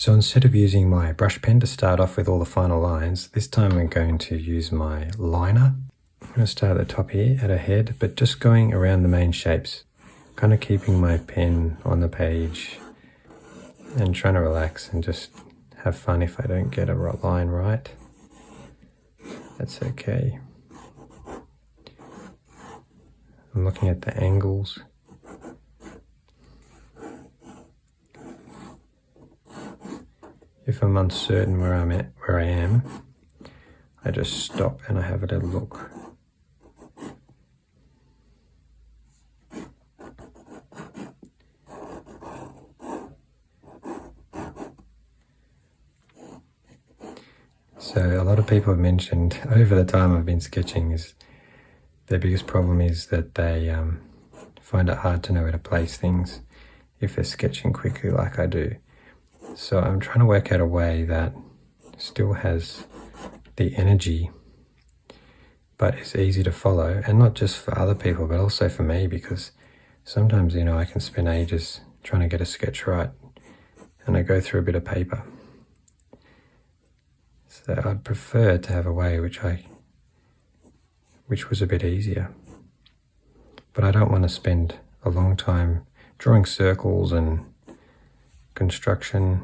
So instead of using my brush pen to start off with all the final lines, this time I'm going to use my liner. I'm going to start at the top here at a head, but just going around the main shapes, kind of keeping my pen on the page and trying to relax and just have fun. If I don't get a line right, that's okay. I'm looking at the angles. If I'm uncertain where I am, I just stop and I have a little look. So a lot of people have mentioned over the time I've been sketching is their biggest problem is that they find it hard to know where to place things if they're sketching quickly like I do. So I'm trying to work out a way that still has the energy but is easy to follow, and not just for other people but also for me, because sometimes I can spend ages trying to get a sketch right and I go through a bit of paper. So I'd prefer to have a way which was a bit easier, but I don't want to spend a long time drawing circles and construction.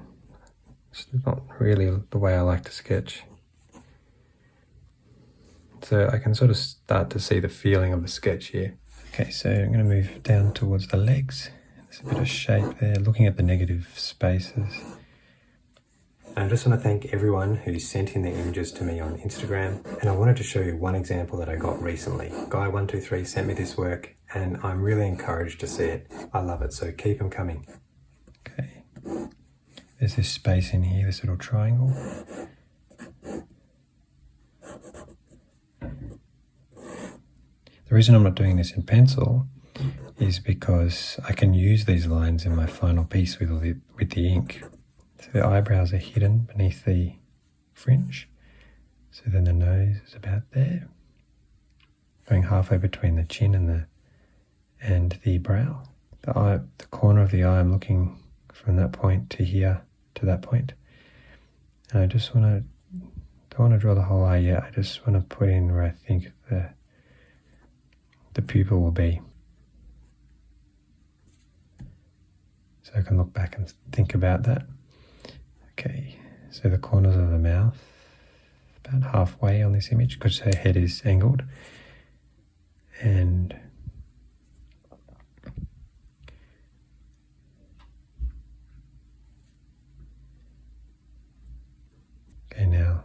It's not really the way I like to sketch. So I can sort of start to see the feeling of the sketch here. Okay, so I'm going to move down towards the legs. There's a bit of shape there, looking at the negative spaces. I just want to thank everyone who sent in their images to me on Instagram, and I wanted to show you one example that I got recently. Guy123 sent me this work and I'm really encouraged to see it. I love it, so keep them coming. Okay, there's this space in here, this little triangle. The reason I'm not doing this in pencil is because I can use these lines in my final piece with the ink. So the eyebrows are hidden beneath the fringe. So then the nose is about there, going halfway between the chin and the brow. The corner of the eye, I'm looking from that point to here to that point. And I just don't want to draw the whole eye yet. I just want to put in where I think the pupil will be. So I can look back and think about that. Okay, so the corners of the mouth, about halfway on this image because her head is angled. And okay, now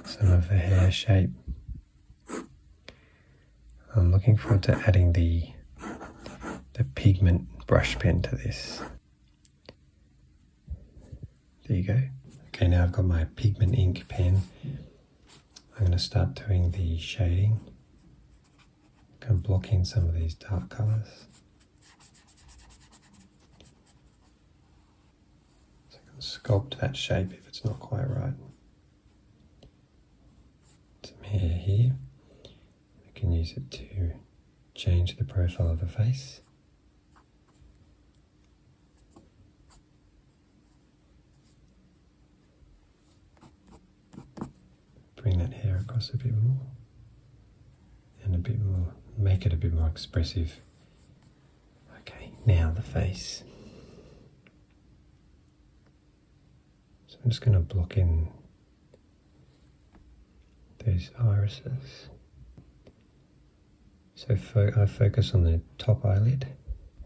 some of the hair shape. I'm looking forward to adding the pigment brush pen to this. There you go. Okay, now I've got my pigment ink pen. I'm going to start doing the shading. I'm going to block in some of these dark colours. So I can sculpt that shape if it's not quite right. Some hair here. I can use it to change the profile of the face. Bring that hair across a bit more and a bit more, make it a bit more expressive. Okay, now the face. So I'm just going to block in those irises. So I focus on the top eyelid,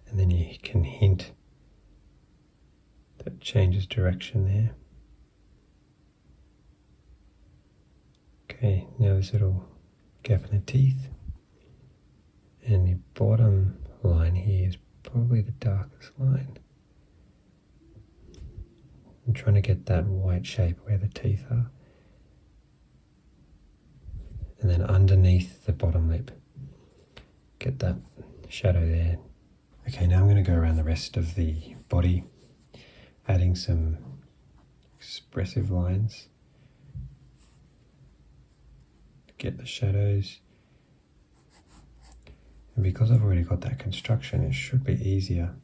and then you can hint that changes direction there. Okay, now this little gap in the teeth, and the bottom line here is probably the darkest line. I'm trying to get that white shape where the teeth are, and then underneath the bottom lip, get that shadow there. Okay, now I'm going to go around the rest of the body, adding some expressive lines. Get the shadows, and because I've already got that construction, it should be easier.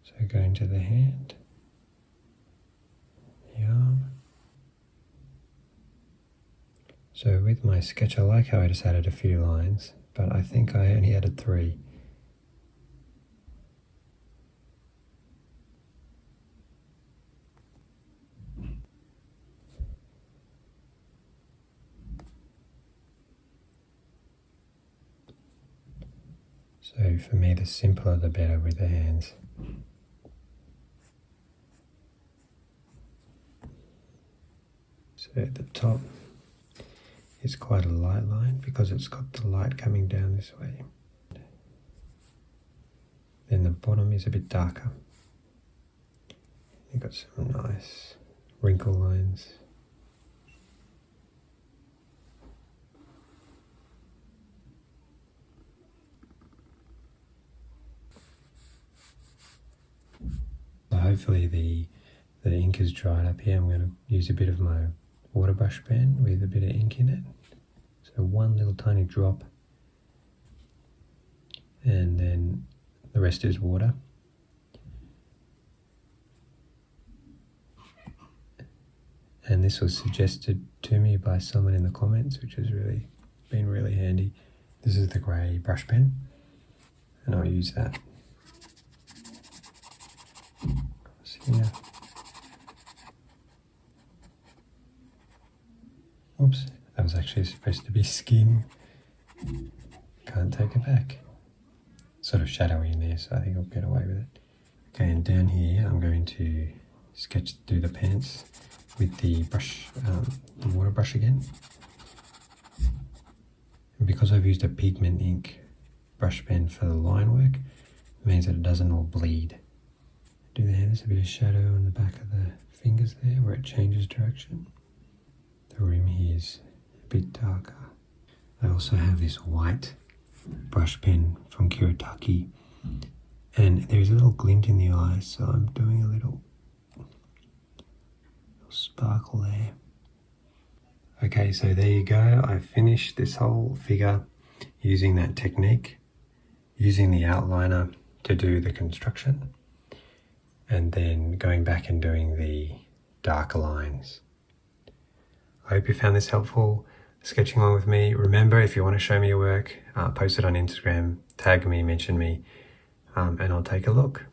So going to the hand, the arm. So with my sketch, I like how I just added a few lines, but I think I only added 3. So for me, the simpler the better with the hands. So at the top is quite a light line because it's got the light coming down this way. Then the bottom is a bit darker. You've got some nice wrinkle lines. Hopefully the ink is dried up here. I'm going to use a bit of my water brush pen with a bit of ink in it. So one little tiny drop, and then the rest is water. And this was suggested to me by someone in the comments, which has been really handy. This is the grey brush pen, and I'll use that. Here. Oops, that was actually supposed to be skin. Can't take it back. Sort of shadowy in there, so I think I'll get away with it. Okay, and down here I'm going to do the pants with the brush, the water brush again. And because I've used a pigment ink brush pen for the line work, it means that it doesn't all bleed. Do the hand, there's a bit of shadow on the back of the fingers there where it changes direction. The rim here is a bit darker. I also have this white brush pen from Kiritaki, and there's a little glint in the eye, so I'm doing a little sparkle there. Okay, so there you go. I finished this whole figure using that technique, using the outliner to do the construction, and then going back and doing the darker lines. I hope you found this helpful, sketching along with me. Remember, if you want to show me your work, post it on Instagram, tag me, mention me, and I'll take a look.